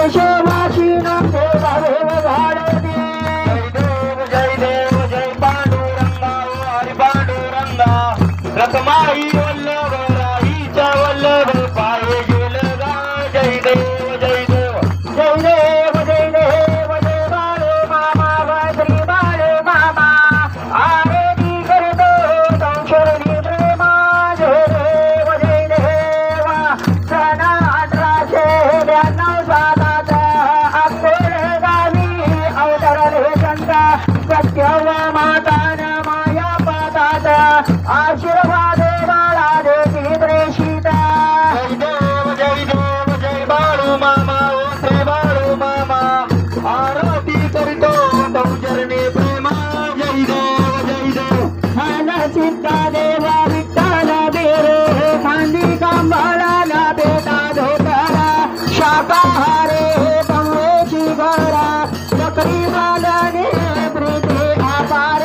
देशवासी नंदे देव भारती जय देव जय पांडुरंगा हरी पांडुरंगा रखमाई वल्लभ राईचा वल्लभ पाये गेलं गा जय देव जय देव जय देव जय देव जय बाळे मामा श्री बाळे मामा आरती करतो संशरणी प्रेमा जय देव जय देव सन 1892 सालात अकोले गावी अवतरले संत सत्यव मातान माया पातात आशीर्वाद बाळा देवी प्रेषिता जय देव जय बाळू मामा ओ श्री बाळू मामा आरती करतो चरणी प्रेमा जय देव मन सिद्धा देवा विठ्ठल बेरे खांदी कांबाळाला बेटा धोतरा शाकाहारे कमळेची घरा बकरी बालने प्रीती आपार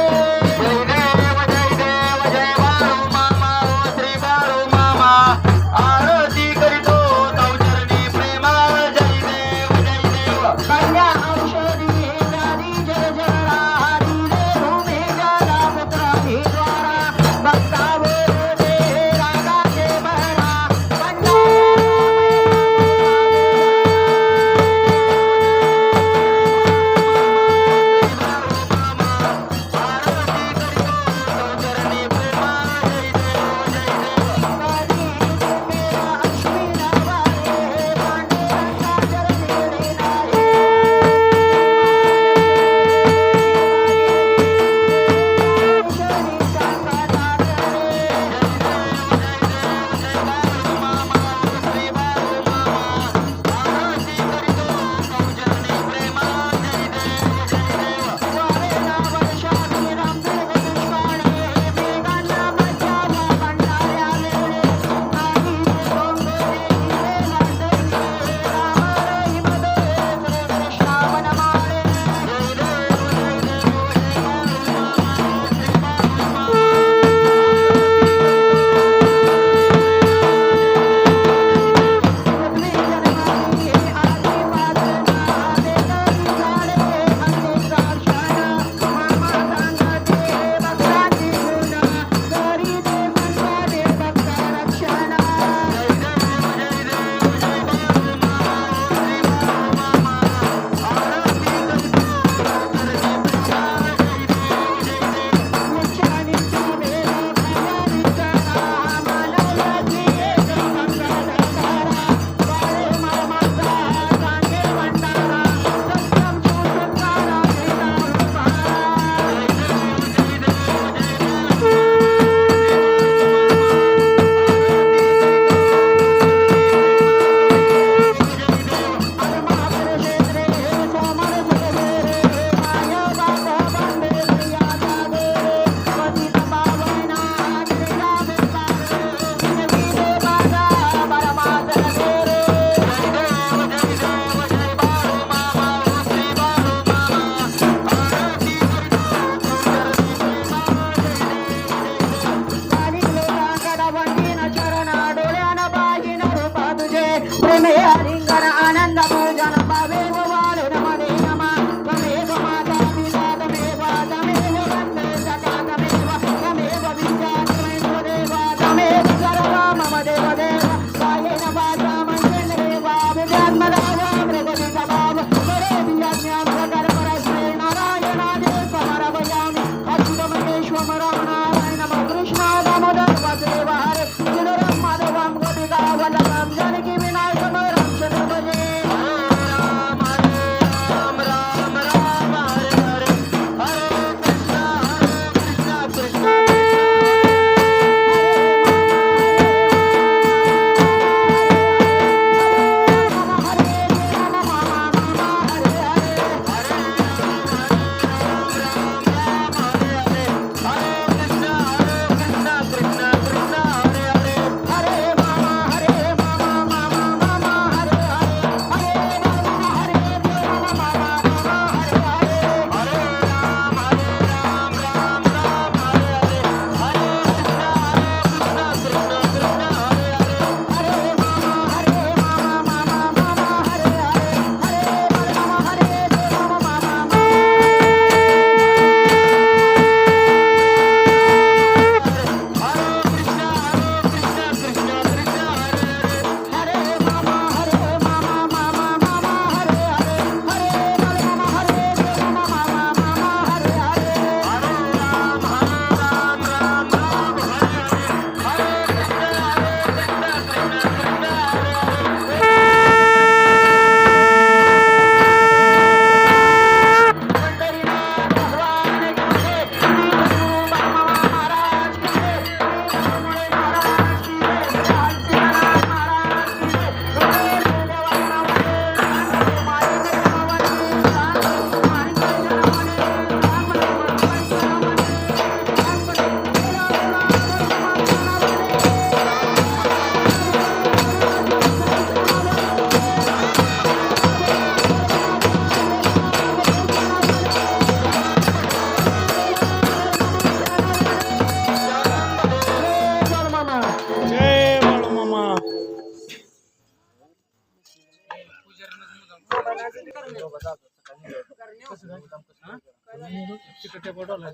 तिकडच्या बोटाला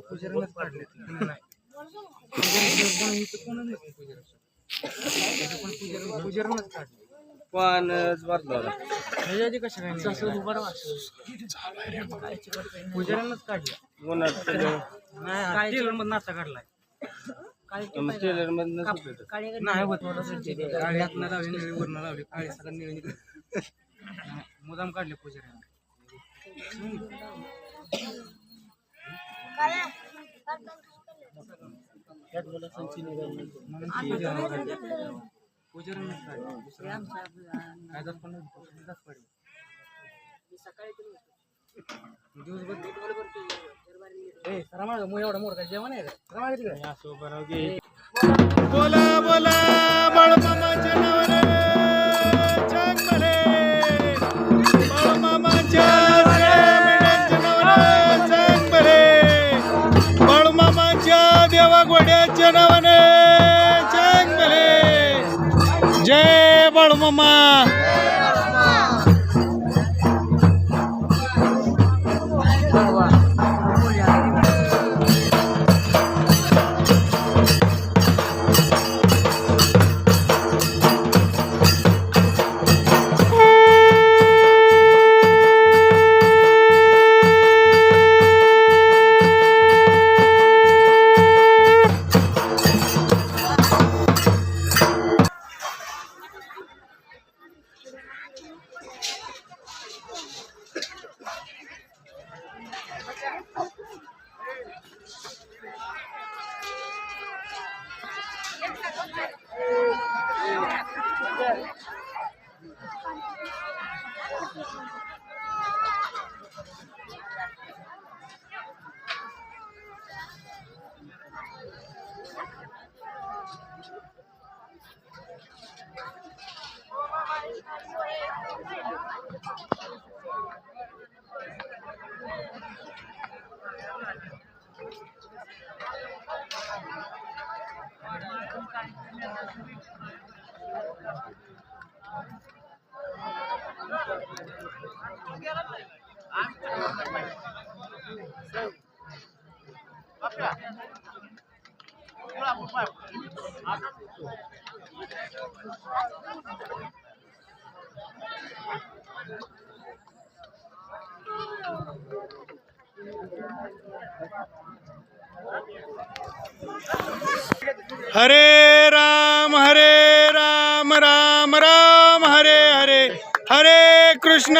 पुजारीनंच काढले नाही पुजारीनंच काढले पानच भरला होता. ह्याच्या आधी कशा काय पुजारीनंच काढले उन्हात सगळं. नाही टेलर मध्ये नाचा काढलाय मग टेलर मधनं नाही होत काळी हातनं लावली निळी वरनं लावली काळी सगळं निळी मुदाम काढले पुजाऱ्यानं पुजाऱ्यानंच काढले दुसरं काय जात पण पडले सरा माझं मग एवढा मोठा जेवण आहे का तिकडे असं बरं की बोला बोला बाळूमामाच्या नावाने चांगले बाळूमामाच्या नावाने चांगले बाळूमामाच्या देवाघोड्याच्या नावाने चांगले जय बाळूमामा. हरे राम राम राम हरे हरे हरे कृष्ण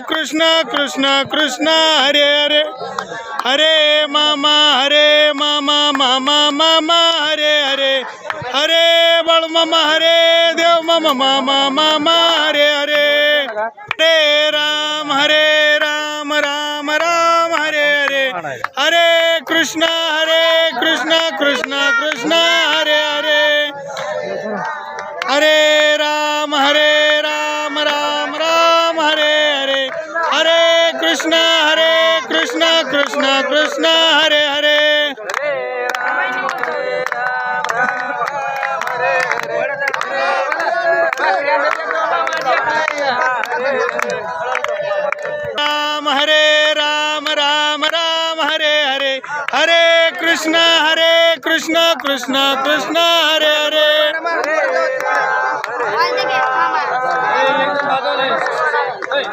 कृष्ण कृष्ण हरे हरे हरे मामा मामा मामा हरे हरे हरे बाळूमामा हरे देव मामा मामा मामा हरे हरे हरे राम राम हरे हरे हरे कृष्ण कृष्ण कृष्ण हरे हरे हरे राम राम हरे हरे हरे कृष्ण कृष्ण हरे हरे राम हरे हरे हरे कृष्ण कृष्ण हरे हरे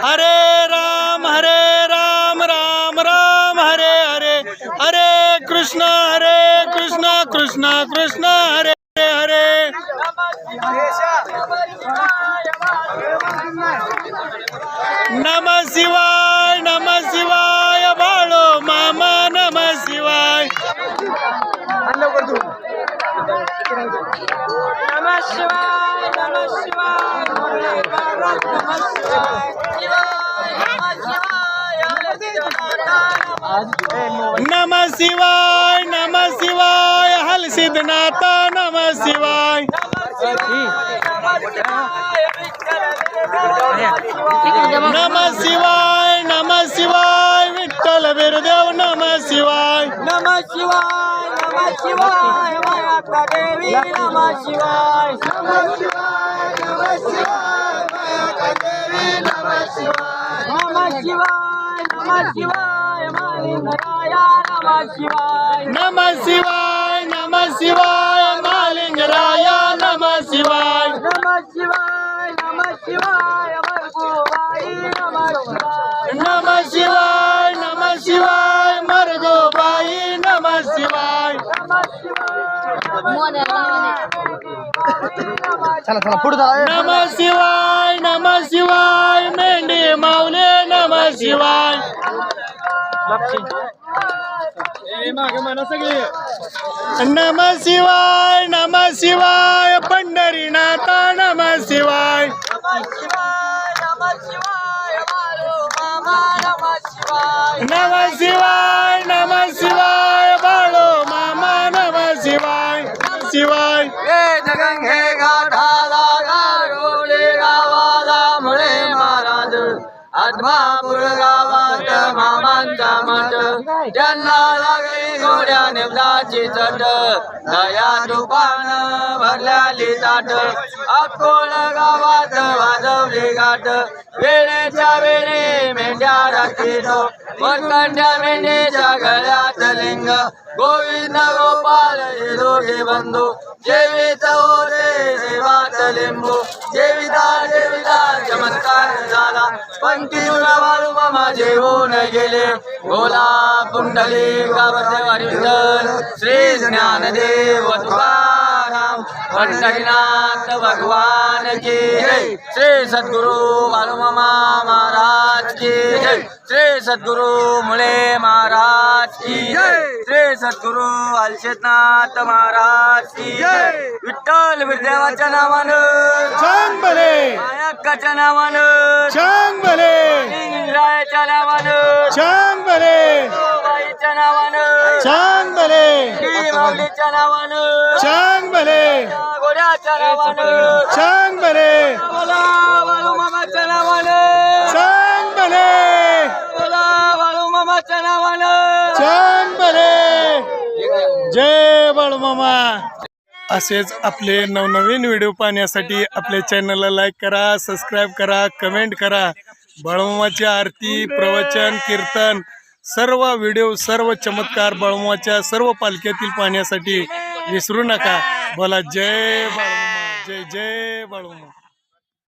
हरे राम राम हरे हरे हरे कृष्ण कृष्ण हरे हरे नमः शिवाय बाळू मामा नमः शिवाय नमः शिवाय हल सिद्धनाथ नमः शिवाय नमः शिवाय विठ्ठल वीरदेव नमः शिवाय नमः शिवाय माता देवी नमः शिवाय नमः शिवाय माता देवी नमः शिवाय नमः शिवाय नमः शिवाय मालिंगराया नमः शिवाय नमः शिवाय नमः शिवाय मालिंगराया नमः शिवाय नमः शिवाय नमः शिवाय मरगुबाई नमः शिवाय नमः शिवाय नमः शिवाय मरगोबाई नमः शिवाय नमः शिवाय नमः शिवाय नमः शिवाय मेंढी माऊले नमः शिवाय नमः शिवाय नमः शिवाय पंढरीनाथा नमः शिवाय नमः शिवाय मारो मामा नमः शिवाय नमः शिवाय नमः शिवाय बाळो मामा नमः शिवाय शिवाय गंगे गाठाला गारोले गावाला मुळे महाराज आत्मापूर गावात मामांचा मठ त्यांना लागली घोड्या नेमलाची चट दया तुपान भरल्याली ताट अकोल गावात वाजवली गाठ वेळेच्या वेळी मेंढ्या राखीत वरकंड्या मेंढीच्या गळ्यात लिंग गोविंद गोपाल हे दोघे बंधू जेवित होते देवात लिंबू जेविता चमत्कार झाला पंक्तीवर वाळू मामा जेवून गेले बोला पुंडली विठ्ठल श्री ज्ञानदेव तुकाराम पंढरीनाथ भगवान की जय श्री सद्गुरु वाळू मामा महाराज की जय श्री सद्गुरु मुळे महाराज की जय श्री सद्गुरु अलशेतनाथ महाराज की जय विठ्ठल विद्यावाच्या नावानं छान बरे मायाक्काच्या नावानं छान बरे इंद्रायच्या नावानं छान बरे बाईच्या नावानं छान बरे श्री माऊलीच्या नावानं छान बरे घोड्याच्या नावानं छान बरे बोला वाळू मामाच्या नावानं छान बरे बोला वाळू मामाच्या नावानं छान बरे जय बाळूमामा. असेच आपले नवनवीन व्हिडिओ पाहण्यासाठी आपल्या चॅनलला लाईक करा, सबस्क्राईब करा, कमेंट करा. बाळूमामाची आरती, प्रवचन, कीर्तन सर्व व्हिडिओ, सर्व चमत्कार बाळूमामाच्या सर्व पालख्यातील पाहण्यासाठी विसरू नका. बोला जय बाळूमामा, जय जय बाळूमामा.